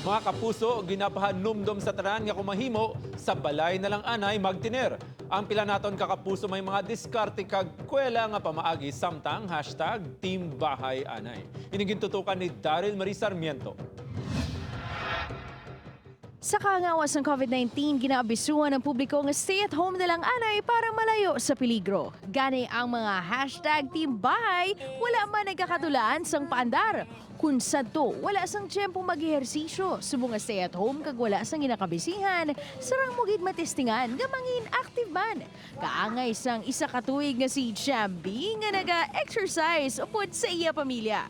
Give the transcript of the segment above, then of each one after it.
Mga kapuso, ginapahan numdum sa tanan nga kumahimo sa balay na lang anay magtiner. Ang pila naton kakapuso may mga diskarte kag kwela nga pamaagi samtang #Team Bahay Anay. Inigin tutukan ni Daryl Marie Sarmiento. Sa kangawas ng COVID-19, ginaabisuhan ng publiko nga stay-at-home na lang anay para malayo sa peligro. Gani ang mga #Team Bahay, wala man nagkakatulaan sang paandar. Kung sadto, wala sang tiyempo mag-ehersisyo. Subong nga stay-at-home kag wala sang ginakabisihan, sarang mugid matestingan nga mangin active man. Kaangay sang isa katuig nga si Chambi nga naga-exercise upod sa iya pamilya.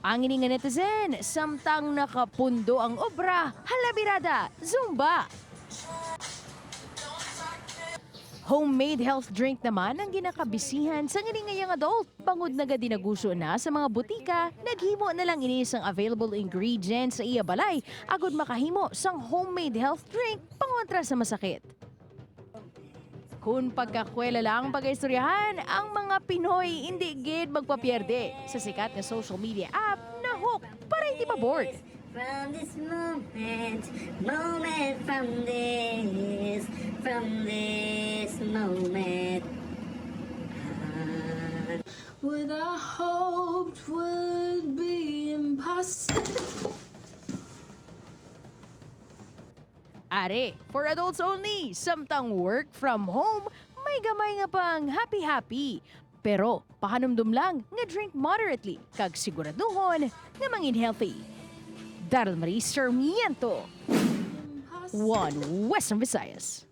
Ang ini nga netizen, samtang nakapundo ang obra, halabirada, Zumba. Homemade health drink naman ang ginakabisihan sa ngayong adult. Bangod na gadinaguso na sa mga butika, naghimo na lang ini sang available ingredients sa iya balay, agud makahimo sang homemade health drink pangontra sa masakit. Kung pagkakwela lang pag-istoryahan, ang mga Pinoy hindi gid magpapierde sa sikat na social media app na Hook para hindi ma-bored. From this moment from this moment. What I hoped would be impossible. Are, for adults only, samtang work from home, may gamay nga pang happy-happy. Pero pahanumdum lang nga drink moderately, kag siguraduhon nga mangin healthy. Daryl Marie Sarmiento, One Western Visayas.